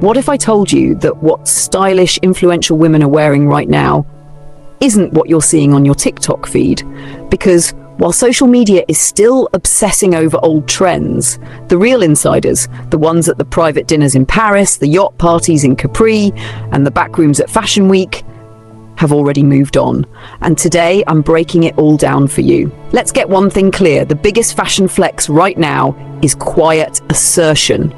What if I told you that what stylish, influential women are wearing right now isn't what you're seeing on your TikTok feed? Because while social media is still obsessing over old trends, the real insiders, the ones at the private dinners in Paris, the yacht parties in Capri, and the backrooms at Fashion Week, have already moved on. And today I'm breaking it all down for you. Let's get one thing clear. The biggest fashion flex right now is quiet assertion.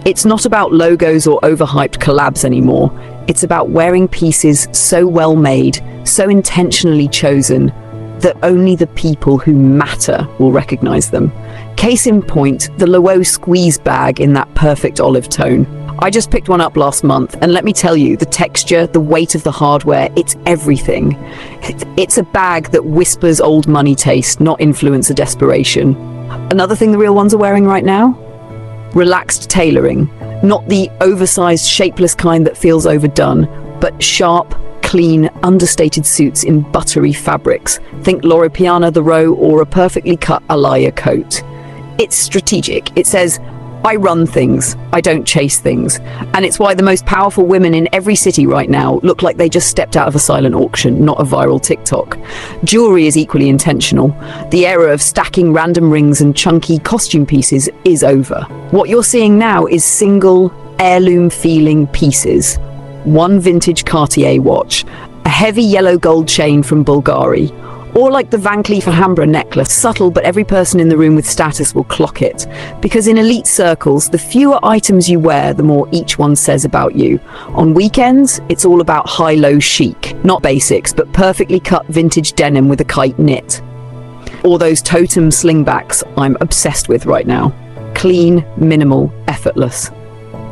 It's not about logos or overhyped collabs anymore. It's about wearing pieces so well made, so intentionally chosen, that only the people who matter will recognize them. Case in point, the Loewe squeeze bag in that perfect olive tone. I just picked one up last month, and let me tell you, the texture, the weight of the hardware, it's everything. It's a bag that whispers old money taste, not influencer desperation. Another thing the real ones are wearing right now? Relaxed tailoring. Not the oversized, shapeless kind that feels overdone, but sharp, clean, understated suits in buttery fabrics. Think Loro Piana the Row or a perfectly cut Alaya coat. It's strategic. It says, I run things, I don't chase things. And it's why the most powerful women in every city right now look like they just stepped out of a silent auction, not a viral TikTok. Jewelry is equally intentional. The era of stacking random rings and chunky costume pieces is over. What you're seeing now is single, heirloom-feeling pieces. One vintage Cartier watch, a heavy yellow gold chain from Bulgari, or like the Van Cleef Alhambra necklace, subtle, but every person in the room with status will clock it. Because in elite circles, the fewer items you wear, the more each one says about you. On weekends, it's all about high-low chic, not basics, but perfectly cut vintage denim with a kite knit. Or those totem slingbacks I'm obsessed with right now. Clean, minimal, effortless.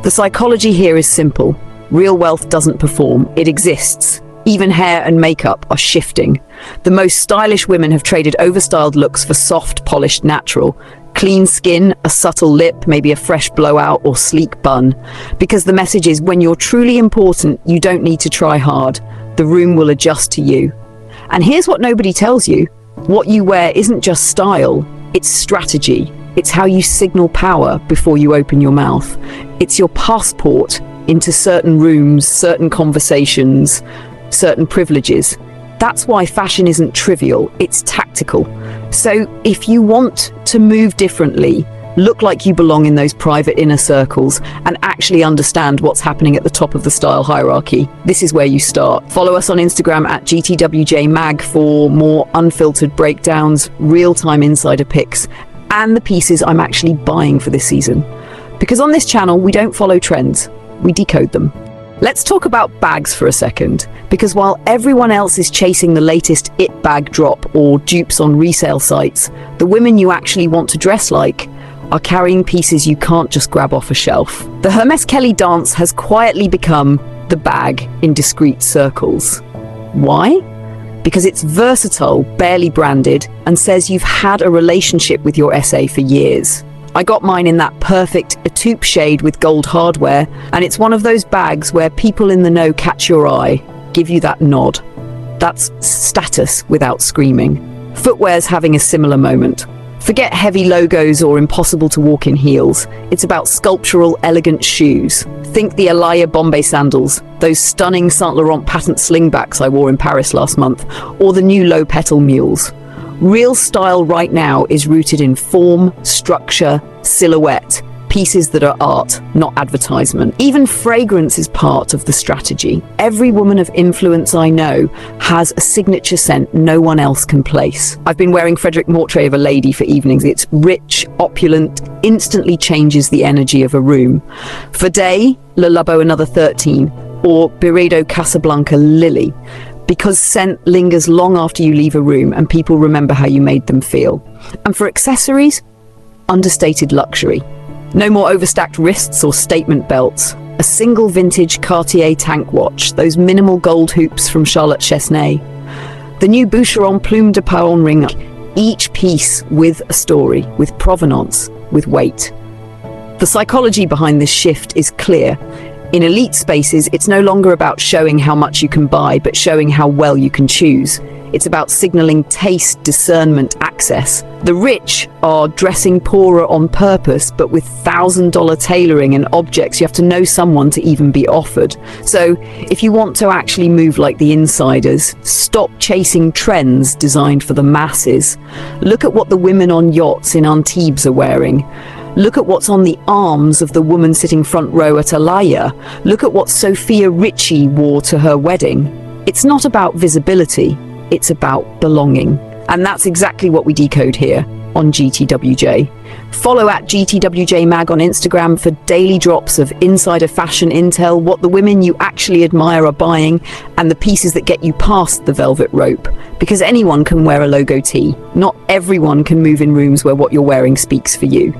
The psychology here is simple. Real wealth doesn't perform, it exists. Even hair and makeup are shifting. The most stylish women have traded overstyled looks for soft, polished, natural. Clean skin, a subtle lip, maybe a fresh blowout or sleek bun. Because the message is, when you're truly important, you don't need to try hard. The room will adjust to you. And here's what nobody tells you. What you wear isn't just style, it's strategy. It's how you signal power before you open your mouth. It's your passport into certain rooms, certain conversations, certain privileges. That's why fashion isn't trivial, it's tactical. So if you want to move differently, look like you belong in those private inner circles, and actually understand what's happening at the top of the style hierarchy, this is where you start. Follow us on Instagram at GTWJmag for more unfiltered breakdowns, real-time insider pics, and the pieces I'm actually buying for this season. Because on this channel, we don't follow trends, we decode them. Let's talk about bags for a second, because while everyone else is chasing the latest it bag drop or dupes on resale sites, the women you actually want to dress like are carrying pieces you can't just grab off a shelf. The Hermes Kelly dance has quietly become the bag in discreet circles. Why? Because it's versatile, barely branded, and says you've had a relationship with your SA for years. I got mine in that perfect taupe shade with gold hardware, and it's one of those bags where people in the know catch your eye, give you that nod. That's status without screaming. Footwear's having a similar moment. Forget heavy logos or impossible to walk in heels. It's about sculptural, elegant shoes. Think the Alaya Bombay sandals, those stunning Saint Laurent patent slingbacks I wore in Paris last month, or the new low petal mules. Real style right now is rooted in form, structure, silhouette, pieces that are art, not advertisement. Even fragrance is part of the strategy. Every woman of influence I know has a signature scent no one else can place. I've been wearing Frederic Mortre of a Lady for evenings. It's rich, opulent, instantly changes the energy of a room. For day, Le Labo Another 13, or Byredo Casablanca Lily. Because scent lingers long after you leave a room and people remember how you made them feel. And for accessories, understated luxury. No more overstacked wrists or statement belts. A single vintage Cartier tank watch, those minimal gold hoops from Charlotte Chesnay. The new Boucheron Plume de Paon ring, each piece with a story, with provenance, with weight. The psychology behind this shift is clear. In elite spaces, it's no longer about showing how much you can buy, but showing how well you can choose. It's about signaling taste, discernment, access. The rich are dressing poorer on purpose, but with $1,000 tailoring and objects you have to know someone to even be offered. So if you want to actually move like the insiders, stop chasing trends designed for the masses. Look at what the women on yachts in Antibes are wearing. Look at what's on the arms of the woman sitting front row at Alaya. Look at what Sophia Richie wore to her wedding. It's not about visibility, it's about belonging. And that's exactly what we decode here on GTWJ. Follow at GTWJmag on Instagram for daily drops of insider fashion intel, what the women you actually admire are buying, and the pieces that get you past the velvet rope. Because anyone can wear a logo tee. Not everyone can move in rooms where what you're wearing speaks for you.